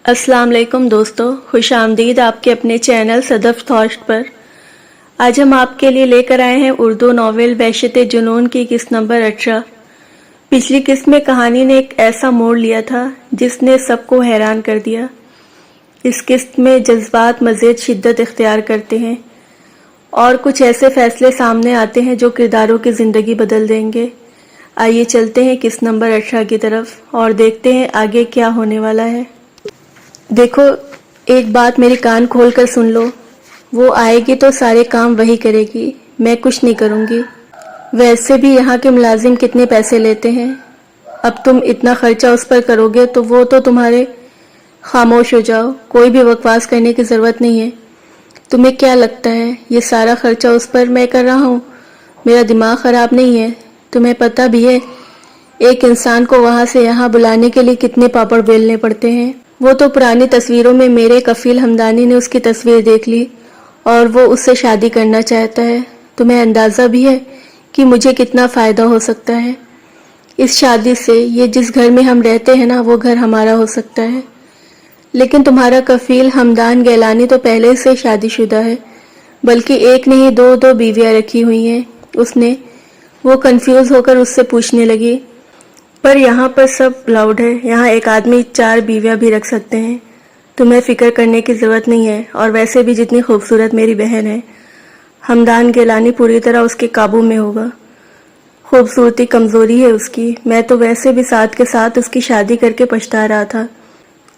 السلام علیکم دوستو، خوش آمدید آپ کے اپنے چینل صدف تھاٹ پر۔ آج ہم آپ کے لیے لے کر آئے ہیں اردو ناول وحشت جنون کی قسط نمبر 18۔ پچھلی قسط میں کہانی نے ایک ایسا موڑ لیا تھا جس نے سب کو حیران کر دیا۔ اس قسط میں جذبات مزید شدت اختیار کرتے ہیں اور کچھ ایسے فیصلے سامنے آتے ہیں جو کرداروں کی زندگی بدل دیں گے۔ آئیے چلتے ہیں قسط نمبر 18 کی طرف اور دیکھتے ہیں آگے کیا ہونے والا ہے۔ دیکھو، ایک بات میری کان کھول کر سن لو، وہ آئے گی تو سارے کام وہی کرے گی، میں کچھ نہیں کروں گی۔ ویسے بھی یہاں کے ملازم کتنے پیسے لیتے ہیں، اب تم اتنا خرچہ اس پر کرو گے تو وہ تو تمہارے۔ خاموش ہو جاؤ، کوئی بھی بکواس کرنے کی ضرورت نہیں ہے۔ تمہیں کیا لگتا ہے یہ سارا خرچہ اس پر میں کر رہا ہوں؟ میرا دماغ خراب نہیں ہے، تمہیں پتہ بھی ہے ایک انسان کو وہاں سے یہاں بلانے کے لیے کتنے پاپڑ بیلنے پڑتے ہیں۔ وہ تو پرانی تصویروں میں میرے کفیل حمدانی نے اس کی تصویر دیکھ لی اور وہ اس سے شادی کرنا چاہتا ہے۔ تمہیں اندازہ بھی ہے کہ مجھے کتنا فائدہ ہو سکتا ہے اس شادی سے۔ یہ جس گھر میں ہم رہتے ہیں نا، وہ گھر ہمارا ہو سکتا ہے۔ لیکن تمہارا کفیل حمدان گیلانی تو پہلے سے شادی شدہ ہے، بلکہ ایک نہیں دو بیویاں رکھی ہوئی ہیں اس نے۔ وہ کنفیوز ہو کر اس سے پوچھنے لگی، پر یہاں پر سب لاؤڈ ہے، یہاں ایک آدمی 4 بیویاں بھی رکھ سکتے ہیں، تمہیں فکر کرنے کی ضرورت نہیں ہے۔ اور ویسے بھی جتنی خوبصورت میری بہن ہے، حمدان گیلانی پوری طرح اس کے قابو میں ہوگا۔ خوبصورتی کمزوری ہے اس کی، میں تو ویسے بھی ساتھ کے ساتھ اس کی شادی کر کے پچھتا رہا تھا۔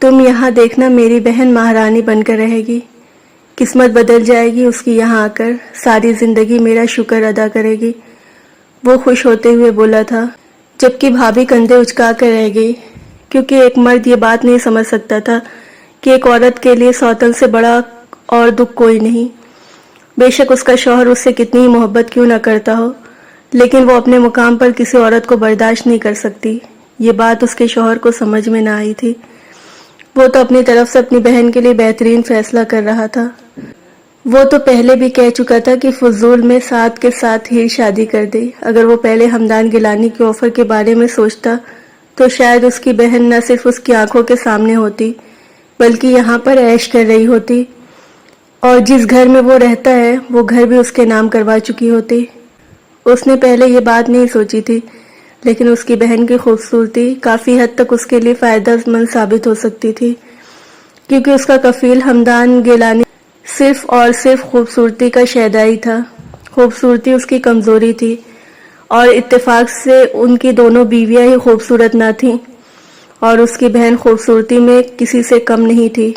تم یہاں دیکھنا، میری بہن مہارانی بن کر رہے گی، قسمت بدل جائے گی اس کی یہاں آ کر، ساری زندگی میرا شکر ادا کرے گی۔ وہ خوش ہوتے ہوئے بولا تھا، جبکہ بھابھی کندھے اچکا کر رہ گئی، کیونکہ ایک مرد یہ بات نہیں سمجھ سکتا تھا کہ ایک عورت کے لیے سوتن سے بڑا اور دکھ کوئی نہیں۔ بے شک اس کا شوہر اس سے کتنی محبت کیوں نہ کرتا ہو، لیکن وہ اپنے مقام پر کسی عورت کو برداشت نہیں کر سکتی۔ یہ بات اس کے شوہر کو سمجھ میں نہ آئی تھی۔ وہ تو اپنی طرف سے اپنی بہن کے لیے بہترین فیصلہ کر رہا تھا۔ وہ تو پہلے بھی کہہ چکا تھا کہ فضول میں ساتھ کے ساتھ ہی شادی کر دے۔ اگر وہ پہلے حمدان گیلانی کے آفر کے بارے میں سوچتا تو شاید اس کی بہن نہ صرف اس کی آنکھوں کے سامنے ہوتی، بلکہ یہاں پر عیش کر رہی ہوتی، اور جس گھر میں وہ رہتا ہے وہ گھر بھی اس کے نام کروا چکی ہوتی۔ اس نے پہلے یہ بات نہیں سوچی تھی، لیکن اس کی بہن کی خوبصورتی کافی حد تک اس کے لیے فائدہ مند ثابت ہو سکتی تھی، کیونکہ اس کا کفیل حمدان گیلانی صرف اور صرف خوبصورتی کا شیدا ہی تھا۔ خوبصورتی اس کی کمزوری تھی، اور اتفاق سے ان کی دونوں بیویاں ہی خوبصورت نہ تھیں، اور اس کی بہن خوبصورتی میں کسی سے کم نہیں تھی۔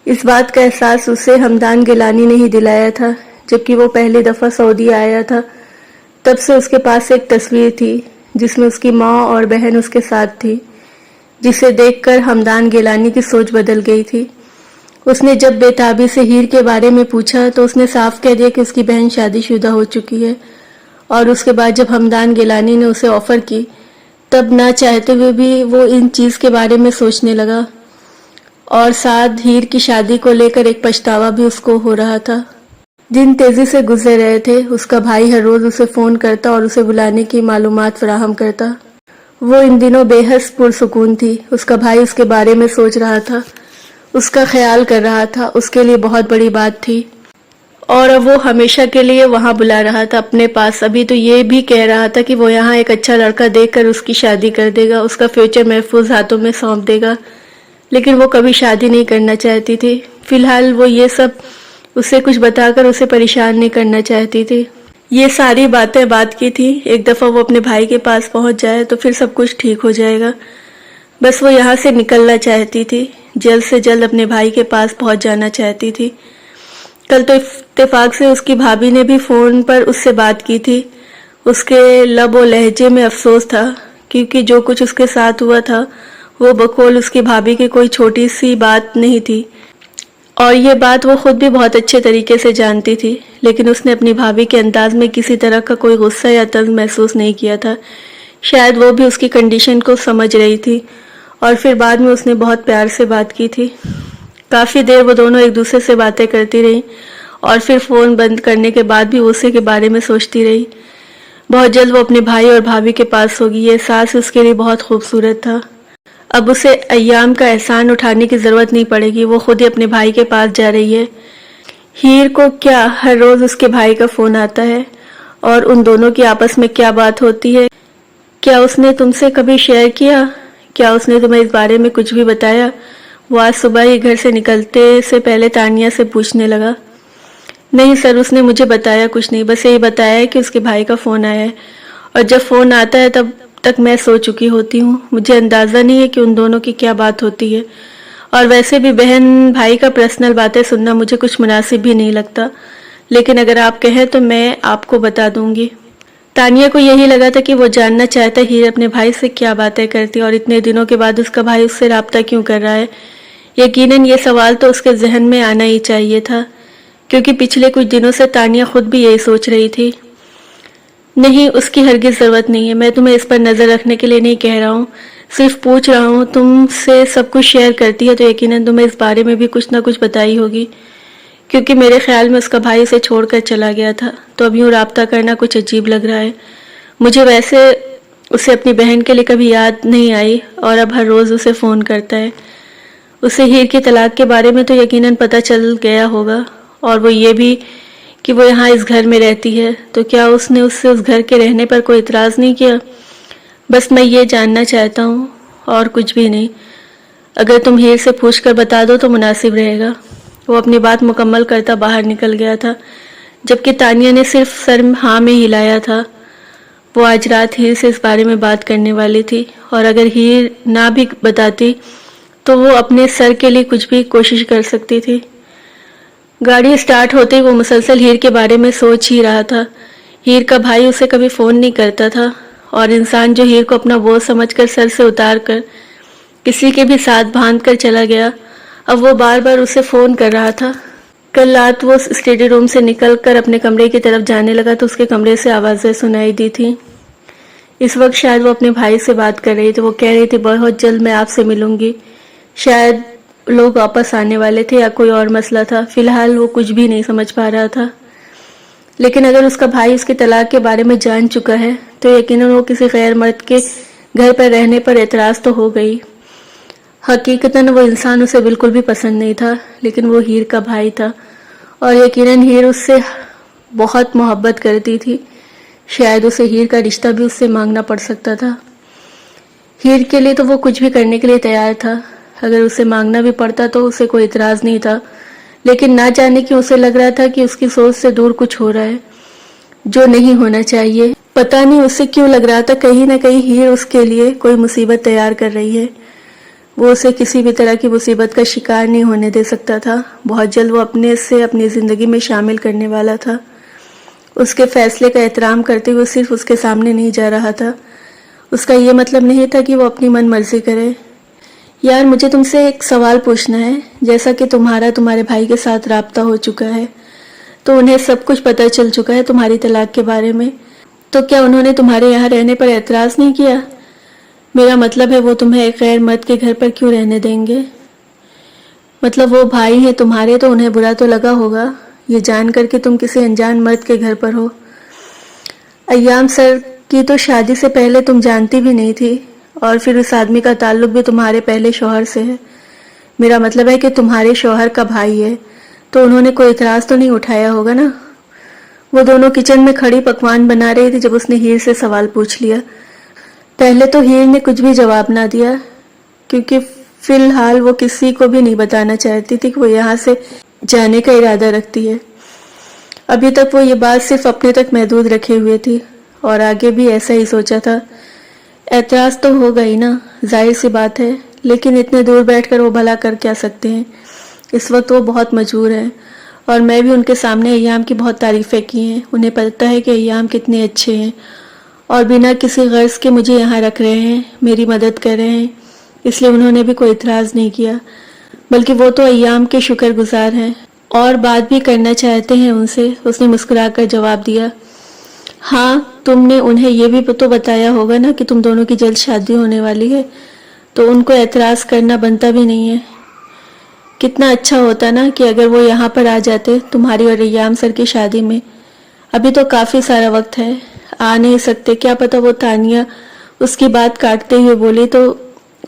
اس بات کا احساس اسے حمدان گیلانی نے ہی دلایا تھا۔ جبکہ وہ پہلی دفعہ سعودی آیا تھا، تب سے اس کے پاس ایک تصویر تھی جس میں اس کی ماں اور بہن اس کے ساتھ تھی، جسے دیکھ کر حمدان گیلانی کی سوچ بدل گئی تھی۔ اس نے جب بے تابی سے ہیر کے بارے میں پوچھا تو اس نے صاف کہہ دیا کہ اس کی بہن شادی شدہ ہو چکی ہے، اور اس کے بعد جب حمدان گیلانی نے اسے آفر کی، تب نہ چاہتے ہوئے بھی وہ ان چیز کے بارے میں سوچنے لگا، اور ساتھ ہیر کی شادی کو لے کر ایک پچھتاوا بھی اس کو ہو رہا تھا۔ دن تیزی سے گزر رہے تھے۔ اس کا بھائی ہر روز اسے فون کرتا اور اسے بلانے کی معلومات فراہم کرتا۔ وہ ان دنوں بے حد پرسکون تھی۔ اس کا بھائی اس کے بارے میں سوچ رہا تھا، اس کا خیال کر رہا تھا، اس کے لیے بہت بڑی بات تھی، اور اب وہ ہمیشہ کے لیے وہاں بلا رہا تھا اپنے پاس۔ ابھی تو یہ بھی کہہ رہا تھا کہ وہ یہاں ایک اچھا لڑکا دیکھ کر اس کی شادی کر دے گا، اس کا فیوچر محفوظ ہاتھوں میں سونپ دے گا، لیکن وہ کبھی شادی نہیں کرنا چاہتی تھی۔ فی الحال وہ یہ سب اسے کچھ بتا کر اسے پریشان نہیں کرنا چاہتی تھی۔ یہ ساری باتیں بات کی تھی، ایک دفعہ وہ اپنے بھائی کے پاس پہنچ جائے تو پھر سب کچھ ٹھیک ہو جائے گا۔ بس وہ یہاں سے نکلنا چاہتی تھی، جلد سے جلد اپنے بھائی کے پاس پہنچ جانا چاہتی تھی۔ کل تو اتفاق سے اس کی بھابھی نے بھی فون پر اس سے بات کی تھی۔ اس کے لب و لہجے میں افسوس تھا، کیونکہ جو کچھ اس کے ساتھ ہوا تھا وہ بقول اس کی بھابھی کی کوئی چھوٹی سی بات نہیں تھی، اور یہ بات وہ خود بھی بہت اچھے طریقے سے جانتی تھی، لیکن اس نے اپنی بھابھی کے انداز میں کسی طرح کا کوئی غصہ یا طنز محسوس نہیں کیا تھا۔ شاید وہ بھی اس کی کنڈیشن کو سمجھ رہی تھی، اور پھر بعد میں اس نے بہت پیار سے بات کی تھی۔ کافی دیر وہ دونوں ایک دوسرے سے باتیں کرتی رہی، اور پھر فون بند کرنے کے بعد بھی اسی کے بارے میں سوچتی رہی۔ بہت جلد وہ اپنے بھائی اور بھابھی کے پاس ہوگی، یہ احساس اس کے لیے بہت خوبصورت تھا۔ اب اسے ایام کا احسان اٹھانے کی ضرورت نہیں پڑے گی، وہ خود ہی اپنے بھائی کے پاس جا رہی ہے۔ ہیر کو کیا ہر روز اس کے بھائی کا فون آتا ہے اور ان دونوں کی آپس میں کیا بات ہوتی ہے؟ کیا اس نے تم سے کبھی شیئر کیا؟ کیا اس نے تمہیں اس بارے میں کچھ بھی بتایا؟ وہ آج صبح ہی گھر سے نکلتے سے پہلے تانیہ سے پوچھنے لگا۔ نہیں سر، اس نے مجھے بتایا کچھ نہیں، بس یہی بتایا ہے کہ اس کے بھائی کا فون آیا ہے، اور جب فون آتا ہے تب تک میں سو چکی ہوتی ہوں۔ مجھے اندازہ نہیں ہے کہ ان دونوں کی کیا بات ہوتی ہے، اور ویسے بھی بہن بھائی کا پرسنل باتیں سننا مجھے کچھ مناسب بھی نہیں لگتا، لیکن اگر آپ کہیں تو میں آپ کو بتا دوں گی۔ تانیہ کو یہی لگا تھا کہ وہ جاننا چاہتا ہیر اپنے بھائی سے کیا باتیں کرتی اور اتنے دنوں کے بعد اس کا بھائی اس سے رابطہ کیوں کر رہا ہے۔ یقیناً یہ سوال تو اس کے ذہن میں آنا ہی چاہیے تھا، کیونکہ پچھلے کچھ دنوں سے تانیہ خود بھی یہی سوچ رہی تھی۔ نہیں، اس کی ہرگز ضرورت نہیں ہے، میں تمہیں اس پر نظر رکھنے کے لیے نہیں کہہ رہا ہوں، صرف پوچھ رہا ہوں۔ تم سے سب کچھ شیئر کرتی ہے تو یقیناً تمہیں اس بارے میں بھی کچھ نہ کچھ بتائی ہوگی، کیونکہ میرے خیال میں اس کا بھائی اسے چھوڑ کر چلا گیا تھا، تو اب یوں رابطہ کرنا کچھ عجیب لگ رہا ہے مجھے۔ ویسے اسے اپنی بہن کے لیے کبھی یاد نہیں آئی اور اب ہر روز اسے فون کرتا ہے۔ اسے ہیر کی طلاق کے بارے میں تو یقیناً پتہ چل گیا ہوگا، اور وہ یہ بھی کہ وہ یہاں اس گھر میں رہتی ہے، تو کیا اس نے اس سے اس گھر کے رہنے پر کوئی اعتراض نہیں کیا؟ بس میں یہ جاننا چاہتا ہوں اور کچھ بھی نہیں۔ اگر تم ہیر سے پوچھ کر بتا دو تو مناسب رہے گا۔ وہ اپنی بات مکمل کرتا باہر نکل گیا تھا، جبکہ تانیہ نے صرف سر ہاں میں ہلایا تھا۔ وہ آج رات ہیر سے اس بارے میں بات کرنے والی تھی، اور اگر ہیر نہ بھی بتاتی تو وہ اپنے سر کے لیے کچھ بھی کوشش کر سکتی تھی۔ گاڑی سٹارٹ ہوتے ہی وہ مسلسل ہیر کے بارے میں سوچ ہی رہا تھا۔ ہیر کا بھائی اسے کبھی فون نہیں کرتا تھا، اور انسان جو ہیر کو اپنا بوجھ سمجھ کر سر سے اتار کر کسی کے بھی ساتھ باندھ کر چلا گیا، اب وہ بار بار اسے فون کر رہا تھا۔ کل رات وہ اسٹڈی روم سے نکل کر اپنے کمرے کی طرف جانے لگا تو اس کے کمرے سے آوازیں سنائی دی تھی۔ اس وقت شاید وہ اپنے بھائی سے بات کر رہی تھی۔ وہ کہہ رہی تھی بہت جلد میں آپ سے ملوں گی۔ شاید لوگ واپس آنے والے تھے یا کوئی اور مسئلہ تھا، فی الحال وہ کچھ بھی نہیں سمجھ پا رہا تھا۔ لیکن اگر اس کا بھائی اس کی طلاق کے بارے میں جان چکا ہے تو یقیناً وہ کسی غیر مرد کے گھر پر رہنے پر اعتراض تو ہو گئی۔ حقیقتاً وہ انسان اسے بالکل بھی پسند نہیں تھا، لیکن وہ ہیر کا بھائی تھا، اور یقیناً ہیر اس سے بہت محبت کرتی تھی۔ شاید اسے ہیر کا رشتہ بھی اس سے مانگنا پڑ سکتا تھا۔ ہیر کے لیے تو وہ کچھ بھی کرنے کے لیے تیار تھا، اگر اسے مانگنا بھی پڑتا تو اسے کوئی اعتراض نہیں تھا، لیکن نہ جانے کیوں اسے لگ رہا تھا کہ اس کی سوچ سے دور کچھ ہو رہا ہے جو نہیں ہونا چاہیے۔ پتہ نہیں اسے کیوں لگ رہا تھا کہیں نہ کہیں ہیر اس کے لیے کوئی مصیبت تیار کر رہی ہے۔ وہ اسے کسی بھی طرح کی مصیبت کا شکار نہیں ہونے دے سکتا تھا۔ بہت جلد وہ اپنے سے اپنی زندگی میں شامل کرنے والا تھا۔ اس کے فیصلے کا احترام کرتے ہوئے صرف اس کے سامنے نہیں جا رہا تھا۔ اس کا یہ مطلب نہیں تھا کہ وہ اپنی من مرضی کرے۔ یار، مجھے تم سے ایک سوال پوچھنا ہے۔ جیسا کہ تمہارے بھائی کے ساتھ رابطہ ہو چکا ہے تو انہیں سب کچھ پتہ چل چکا ہے تمہاری طلاق کے بارے میں، تو کیا انہوں نے تمہارے یہاں رہنے پر اعتراض نہیں کیا؟ میرا مطلب ہے وہ تمہیں ایک غیر مرد کے گھر پر کیوں رہنے دیں گے؟ مطلب وہ بھائی ہیں تمہارے، تو انہیں برا تو لگا ہوگا یہ جان کر کہ تم کسی انجان مرد کے گھر پر ہو۔ ایام سر کی تو شادی سے پہلے تم جانتی بھی نہیں تھی، اور پھر اس آدمی کا تعلق بھی تمہارے پہلے شوہر سے ہے۔ میرا مطلب ہے کہ تمہارے شوہر کا بھائی ہے، تو انہوں نے کوئی اعتراض تو نہیں اٹھایا ہوگا نا؟ وہ دونوں کچن میں کھڑی پکوان بنا رہی تھی جب اس نے ہیر سے سوال پوچھ لیا۔ پہلے تو ہیر نے کچھ بھی جواب نہ دیا، کیونکہ فی الحال وہ کسی کو بھی نہیں بتانا چاہتی تھی کہ وہ یہاں سے جانے کا ارادہ رکھتی ہے۔ ابھی تک وہ یہ بات صرف اپنے تک محدود رکھے ہوئے تھی، اور آگے بھی ایسا ہی سوچا تھا۔ اعتراض تو ہوگا ہی نا، ظاہر سی بات ہے، لیکن اتنے دور بیٹھ کر وہ بھلا کر کیا سکتے ہیں؟ اس وقت وہ بہت مجبور ہیں، اور میں بھی ان کے سامنے ایام کی بہت تعریفیں کی ہیں۔ انہیں پتہ ہے کہ ایام کتنے اچھے ہیں، اور بنا کسی غرض کے مجھے یہاں رکھ رہے ہیں، میری مدد کر رہے ہیں، اس لیے انہوں نے بھی کوئی اعتراض نہیں کیا، بلکہ وہ تو ایام کے شکر گزار ہیں اور بات بھی کرنا چاہتے ہیں ان سے۔ اس نے مسکرا کر جواب دیا۔ ہاں، تم نے انہیں یہ بھی تو بتایا ہوگا نا کہ تم دونوں کی جلد شادی ہونے والی ہے، تو ان کو اعتراض کرنا بنتا بھی نہیں ہے۔ کتنا اچھا ہوتا نا کہ اگر وہ یہاں پر آ جاتے تمہاری اور ایام سر کی شادی میں۔ ابھی تو کافی سارا وقت ہے، آ نہیں سکتے؟ کیا پتا وہ تانیہ اس کی بات کاٹتے ہوئے بولی تو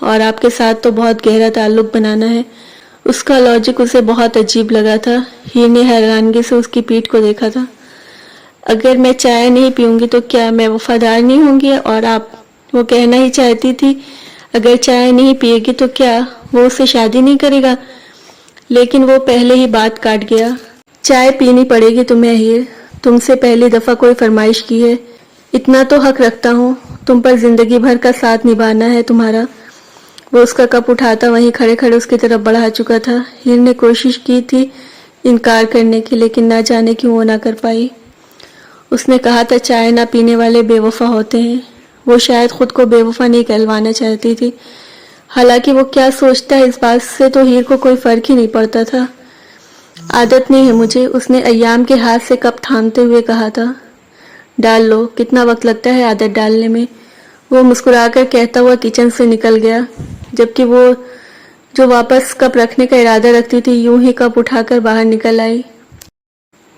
اور آپ کے ساتھ تو بہت گہرا تعلق بنانا ہے۔ اس کا لاجک اسے بہت عجیب لگا تھا۔ ہیر نے حیرانگی سے اس کی پیٹھ کو دیکھا تھا۔ اگر میں چائے نہیں پیوں گی تو کیا میں وفادار نہیں ہوں گی؟ اور آپ وہ کہنا ہی چاہتی تھی اگر چائے نہیں پیے گی تو کیا وہ اس سے شادی نہیں کرے گا؟ لیکن وہ پہلے ہی بات کاٹ گیا۔ چائے پینی پڑے گی تمہیں ہیر، تم سے پہلی دفعہ کوئی فرمائش کی ہے۔ اتنا تو حق رکھتا ہوں، تم پر زندگی بھر کا ساتھ نبھانا ہے تمہارا۔ وہ اس کا کپ اٹھاتا وہیں کھڑے کھڑے اس کی طرف بڑھا چکا تھا۔ ہیر نے کوشش کی تھی انکار کرنے کی، لیکن نہ جانے کیوں وہ نہ کر پائی۔ اس نے کہا تھا چائے نہ پینے والے بے وفا ہوتے ہیں۔ وہ شاید خود کو بے وفا نہیں کہلوانا چاہتی تھی، حالانکہ وہ کیا سوچتا ہے اس بات سے تو ہیر کو کوئی فرق ہی نہیں پڑتا تھا۔ عادت نہیں ہے مجھے، اس نے ایام کے ہاتھ سے کپ تھامتے ہوئے کہا تھا۔ ڈال لو، کتنا وقت لگتا ہے عادت ڈالنے میں؟ وہ مسکرا کر کہتا ہوا کچن سے نکل گیا، جبکہ وہ جو واپس کپ رکھنے کا ارادہ رکھتی تھی یوں ہی کپ اٹھا کر باہر نکل آئی۔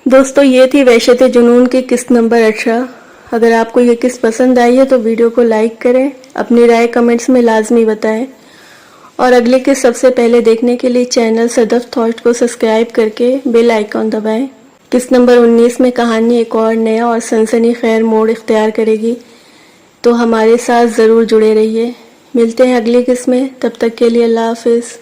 دوستو، یہ تھی وحشت جنون کی قسط نمبر 18۔ اگر آپ کو یہ قسط پسند آئی ہے تو ویڈیو کو لائک کریں، اپنی رائے کمنٹس میں لازمی بتائیں، اور اگلی قسط سب سے پہلے دیکھنے کے لیے چینل صدف تھاٹ کو سبسکرائب کر کے بیل آئیکن دبائیں۔ قسط نمبر 19 میں کہانی ایک اور نیا اور سنسنی خیز موڑ اختیار کرے گی، تو ہمارے ساتھ ضرور جڑے رہیے۔ ملتے ہیں اگلی قسط میں، تب تک کے لیے اللہ حافظ۔